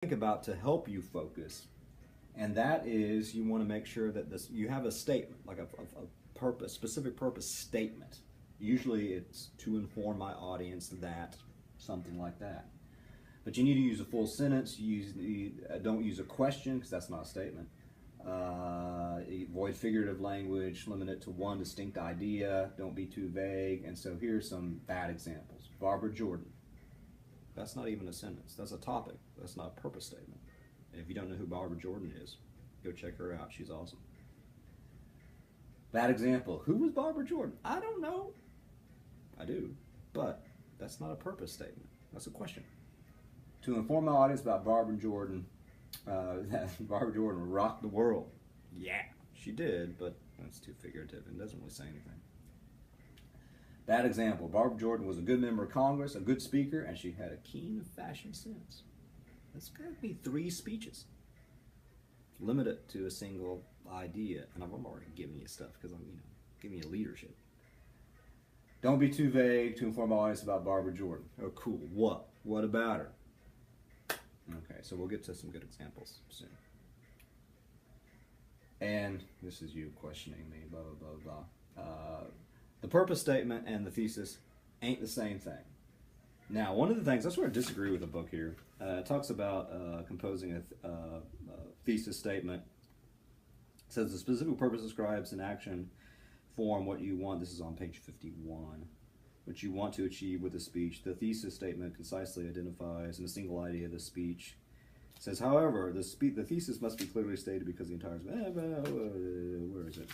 think about to help you focus, and that is you want to make sure that you have a statement, like a purpose, specific purpose statement. Usually it's to inform my audience that, something like that. But you need to use a full sentence. Don't use a question, because that's not a statement. Avoid figurative language, limit it to one distinct idea, don't be too vague. And so here's some bad examples. Barbara Jordan. That's not even a sentence. That's a topic. That's not a purpose statement. And if you don't know who Barbara Jordan is, go check her out. She's awesome. Bad example. Who was Barbara Jordan? I don't know. I do. But that's not a purpose statement. That's a question. To inform my audience about Barbara Jordan, that Barbara Jordan rocked the world. Yeah, she did, but that's too figurative and doesn't really say anything. Bad example. Barbara Jordan was a good member of Congress, a good speaker, and she had a keen fashion sense. That's got to be 3 speeches. Limit it to a single idea. And I'm already giving you stuff because I'm, giving you leadership. Don't be too vague to inform my audience about Barbara Jordan. Oh, cool. What? What about her? Okay, so we'll get to some good examples soon. And this is you questioning me, blah, blah, blah, blah. The purpose statement and the thesis ain't the same thing. Now, one of the things, I sort of disagree with the book here. It talks about composing a thesis statement. It says the specific purpose describes in action form what you want. This is on page 51. What you want to achieve with the speech. The thesis statement concisely identifies in a single idea the speech. It says, however, the thesis must be clearly stated because the entire... Where is it?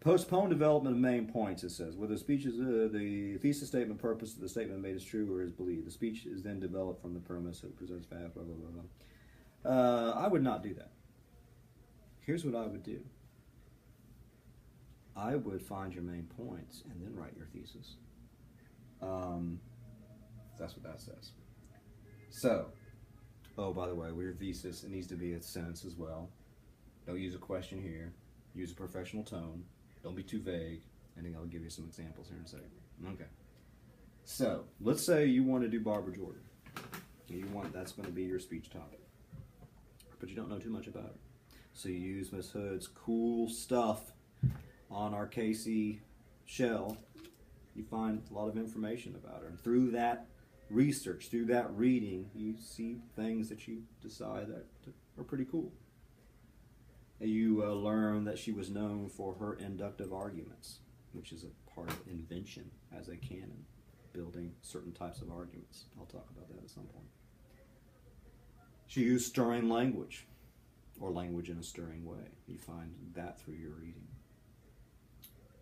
Postpone development of main points, it says. Whether the speech is the thesis statement purpose of the statement made is true or is believed. The speech is then developed from the premise. It presents facts, blah, blah, blah, blah. I would not do that. Here's what I would do. I would find your main points and then write your thesis. That's what that says. So, oh, by the way, with your thesis, it needs to be a sentence as well. Don't use a question here. Use a professional tone. Don't be too vague. I think I'll give you some examples here in a second. Okay. So, let's say you want to do Barbara Jordan. That's going to be your speech topic. But you don't know too much about her. So you use Miss Hood's cool stuff on our KC shell. You find a lot of information about her. And through that research, through that reading, you see things that you decide that are pretty cool. You learn that she was known for her inductive arguments, which is a part of invention as a canon, building certain types of arguments. I'll talk about that at some point. She used stirring language, or language in a stirring way. You find that through your reading.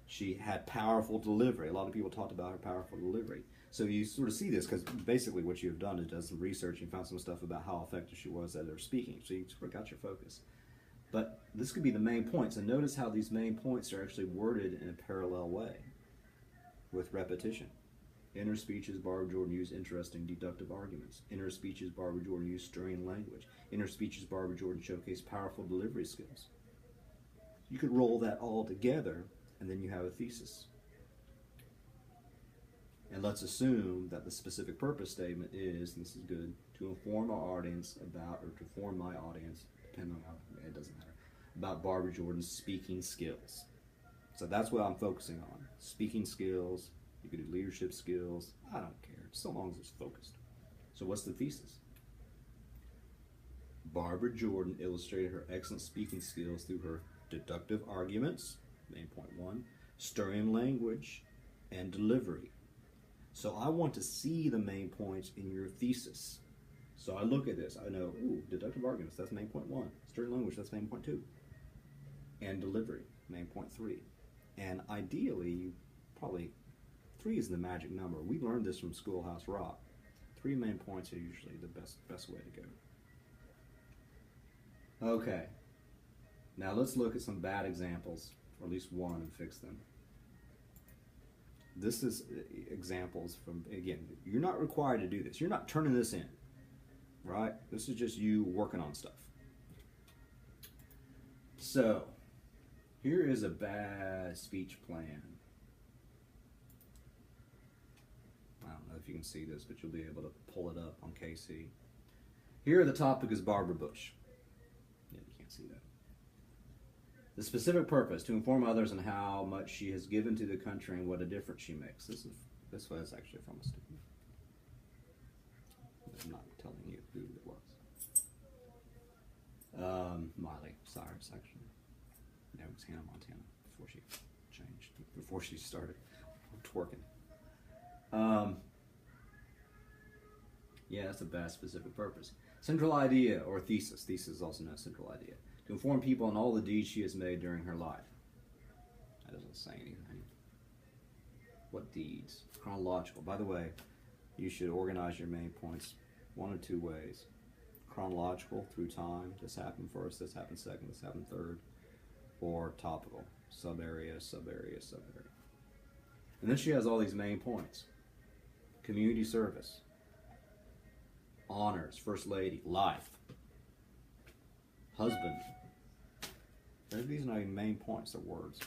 She had powerful delivery. A lot of people talked about her powerful delivery. So you sort of see this because basically what you've done is done some research and found some stuff about how effective she was at her speaking. So you sort of got your focus. But this could be the main points. And notice how these main points are actually worded in a parallel way with repetition. In her speeches, Barbara Jordan used interesting deductive arguments. In her speeches, Barbara Jordan used stirring language. In her speeches, Barbara Jordan showcased powerful delivery skills. You could roll that all together, and then you have a thesis. And let's assume that the specific purpose statement is, and this is good, to inform our audience about, or to inform my audience, depending on how, it doesn't matter, about Barbara Jordan's speaking skills. So that's what I'm focusing on. Speaking skills. You could do leadership skills. I don't care, so long as it's focused. So what's the thesis? Barbara Jordan illustrated her excellent speaking skills through her deductive arguments, main point 1, stirring language, and delivery. So I want to see the main points in your thesis. So I look at this. I know, ooh, deductive arguments, that's main point 1. Stirring language, that's main point 2. And delivery, main point 3. And ideally, you probably, 3 is the magic number. We learned this from Schoolhouse Rock. 3 main points are usually the best way to go. Okay. Now let's look at some bad examples, or at least one, and fix them. This is examples from, again, you're not required to do this. You're not turning this in, right? This is just you working on stuff. So, here is a bad speech plan. I don't know if you can see this, but you'll be able to pull it up on KC. Here the topic is Barbara Bush. Yeah, you can't see that. The specific purpose, to inform others on how much she has given to the country and what a difference she makes. This was actually from a student. I'm not telling you who it was. Miley Cyrus, actually. No, it was Hannah Montana before she changed, before she started twerking. Yeah, that's a bad specific purpose. Central idea or thesis. Thesis is also known as central idea. To inform people on all the deeds she has made during her life. That doesn't say anything. What deeds? Chronological. By the way, you should organize your main points one of two ways. Chronological, through time. This happened first, this happened second, this happened third. Or topical. Sub-area, sub-area, sub-area. And then she has all these main points. Community service. Honors, First Lady, life. Husband. These are not even main points, they're words.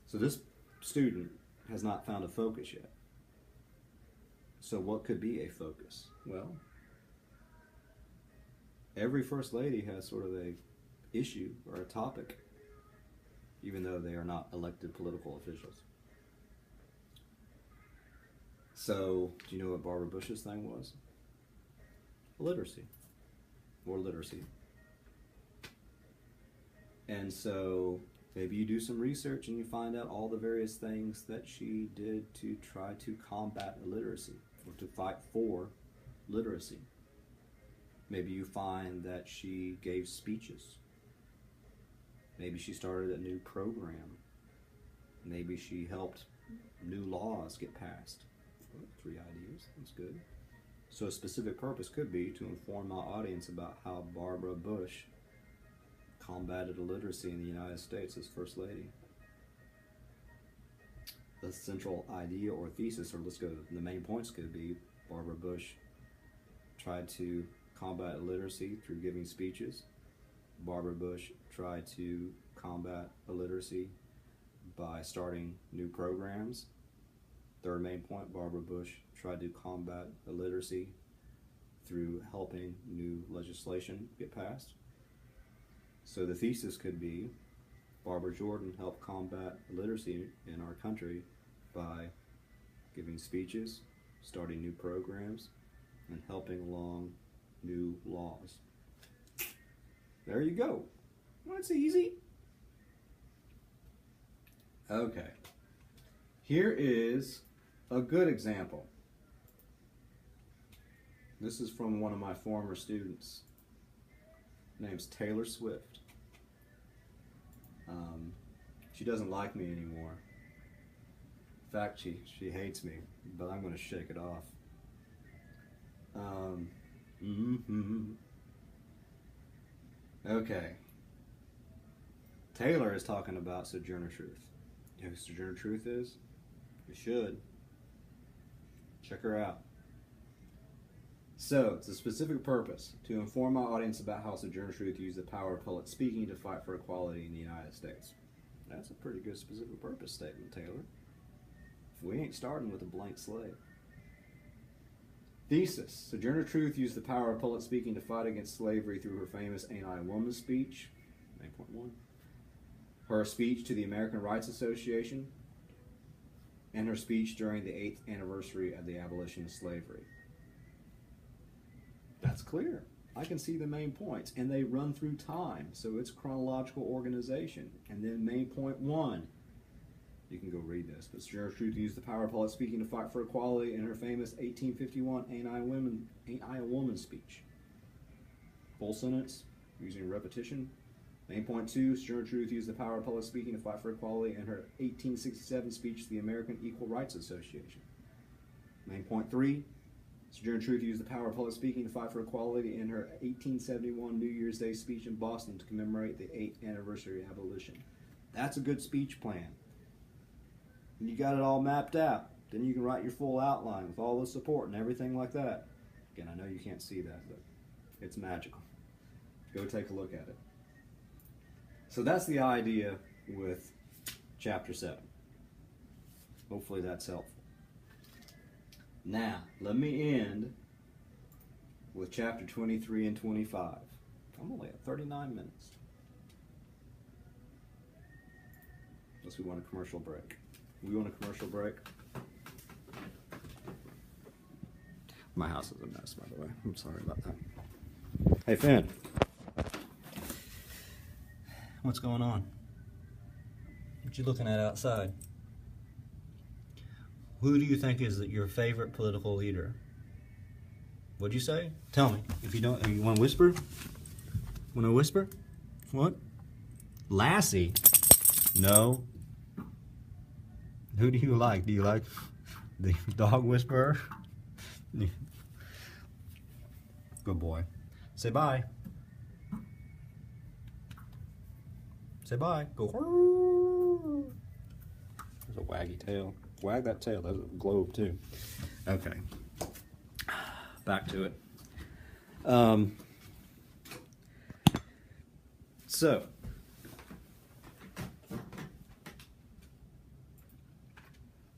So this student has not found a focus yet. So what could be a focus? Well, every First Lady has sort of a issue or a topic, even though they are not elected political officials. So, do you know what Barbara Bush's thing was? Literacy. Or literacy. And so, maybe you do some research and you find out all the various things that she did to try to combat illiteracy, or to fight for literacy. Maybe you find that she gave speeches. Maybe she started a new program. Maybe she helped new laws get passed. 3 ideas, that's good. So a specific purpose could be to inform my audience about how Barbara Bush combated illiteracy in the United States as First Lady. The central idea or thesis, or let's go, the main points could be Barbara Bush tried to combat illiteracy through giving speeches. Barbara Bush tried to combat illiteracy by starting new programs. Third main point, Barbara Bush tried to combat illiteracy through helping new legislation get passed. So the thesis could be Barbara Jordan helped combat illiteracy in our country by giving speeches, starting new programs, and helping along new laws. There you go. Well, that's easy. Okay. Here is a good example. This is from one of my former students. Her name's Taylor Swift. She doesn't like me anymore. In fact, she hates me, but I'm going to shake it off. Okay. Taylor is talking about Sojourner Truth. You know who Sojourner Truth is? You should. Check her out. So, it's a specific purpose to inform my audience about how Sojourner Truth used the power of public speaking to fight for equality in the United States. That's a pretty good specific purpose statement, Taylor. We ain't starting with a blank slate. Thesis. Sojourner Truth used the power of public speaking to fight against slavery through her famous Ain't I a Woman speech, 9.1, her speech to the American Rights Association, and her speech during the 8th anniversary of the abolition of slavery. That's clear. I can see the main points, and they run through time, so it's chronological organization. And then main point 1, you can go read this, but Sojourner Truth used the power of public speaking to fight for equality in her famous 1851 Ain't I a Woman speech. Full sentence, using repetition. Main point 2, Sojourner Truth used the power of public speaking to fight for equality in her 1867 speech to the American Equal Rights Association. Main point 3, Sojourner Truth used the power of public speaking to fight for equality in her 1871 New Year's Day speech in Boston to commemorate the 8th anniversary of abolition. That's a good speech plan. And you got it all mapped out. Then you can write your full outline with all the support and everything like that. Again, I know you can't see that, but it's magical. Go take a look at it. So that's the idea with Chapter 7. Hopefully that's helpful. Now, let me end with chapter 23 and 25. I'm only at 39 minutes. Unless we want a commercial break. We want a commercial break? My house is a mess, by the way. I'm sorry about that. Hey, Finn. What's going on? What you looking at outside? Who do you think is your favorite political leader? What'd you say? Tell me. If you don't, you want to whisper? Want to whisper? What? Lassie? No. Who do you like? Do you like the dog whisperer? Good boy. Say bye. Say bye. Go. There's a waggy tail. Wag that tail. There's a globe too. Okay. Back to it. So.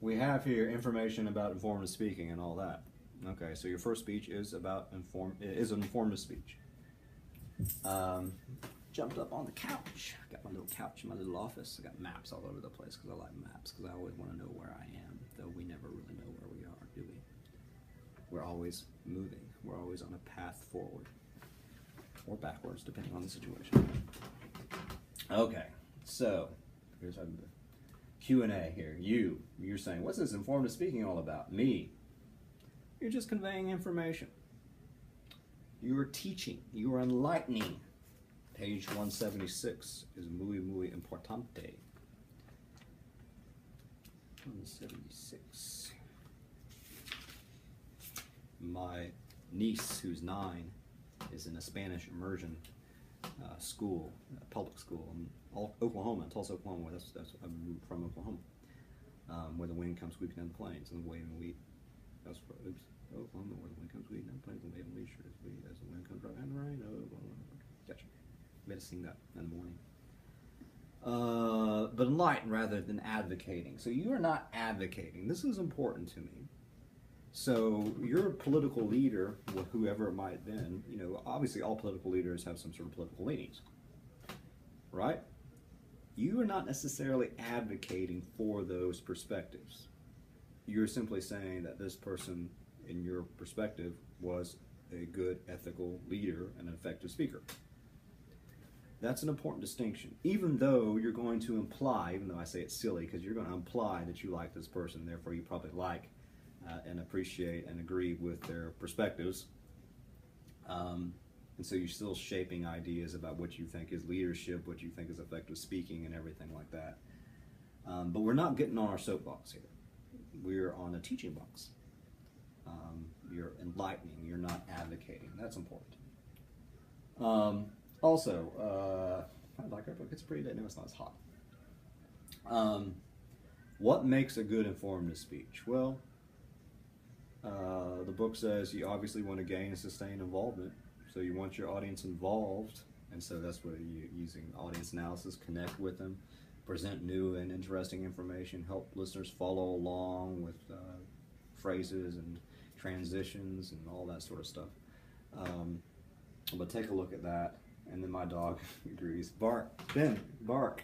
We have here information about informative speaking and all that. Okay, so your first speech is about informative speech. Jumped up on the couch. Got my little couch in my little office. I got maps all over the place because I like maps, because I always want to know where I am, though we never really know where we are, do we? We're always moving. We're always on a path forward or backwards, depending on the situation. Okay, so here's our Q&A here. You're saying, what's this informative speaking all about? Me. You're just conveying information. You are teaching. You are enlightening. Page 176 is muy, muy importante. 176. My niece, who's 9, is in a Spanish immersion school, public school in Oklahoma, Tulsa, Oklahoma. I'm from Oklahoma, where the wind comes sweeping down the plains and the waving wheat. Oklahoma, where the wind comes sweeping down the plains and the waving wheat sure as wheat as the wind comes right behind the rain. Gotcha. Better sing that in the morning. But enlighten rather than advocating. So you are not advocating. This is important to me. So your political leader, whoever it might have been, obviously all political leaders have some sort of political leanings, right? You are not necessarily advocating for those perspectives. You're simply saying that this person, in your perspective, was a good ethical leader and an effective speaker. That's an important distinction. Even though you're going to imply, even though I say it's silly, because you're going to imply that you like this person, therefore you probably like and appreciate and agree with their perspectives. And so you're still shaping ideas about what you think is leadership, what you think is effective speaking, and everything like that. But we're not getting on our soapbox here. We're on a teaching box. You're enlightening. You're not advocating. That's important. Also, I like our book. It's a pretty day. No, it's not as hot. What makes a good informative speech? Well, the book says you obviously want to gain and sustain involvement. So you want your audience involved, and so that's what you're using audience analysis, connect with them, present new and interesting information, help listeners follow along with phrases and transitions and all that sort of stuff. But take a look at that, and then my dog agrees. Bark, Ben, bark.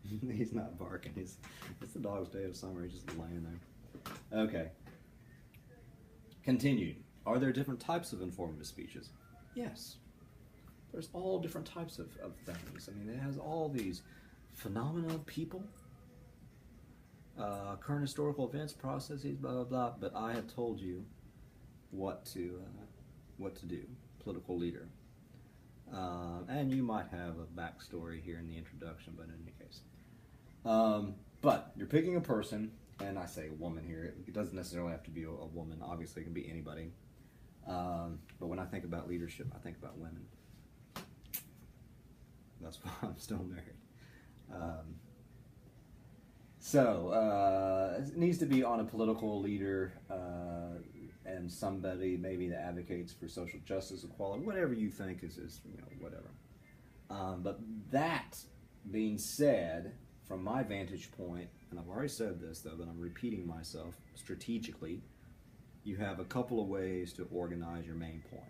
He's not barking. It's the dog's day of summer. He's just laying there. Okay. Continued. Are there different types of informative speeches? Yes. There's all different types of things. I mean, it has all these phenomena of people, current historical events, processes, blah, blah, blah. But I have told you what to do, political leader. And you might have a backstory here in the introduction, but in any case. But you're picking a person, and I say a woman here. It doesn't necessarily have to be a woman. Obviously, it can be anybody. But when I think about leadership, I think about women. That's why I'm still married. It needs to be on a political leader and somebody maybe that advocates for social justice, equality, whatever you think is whatever. But that being said, from my vantage point, and I've already said this though, but I'm repeating myself strategically, you have a couple of ways to organize your main point.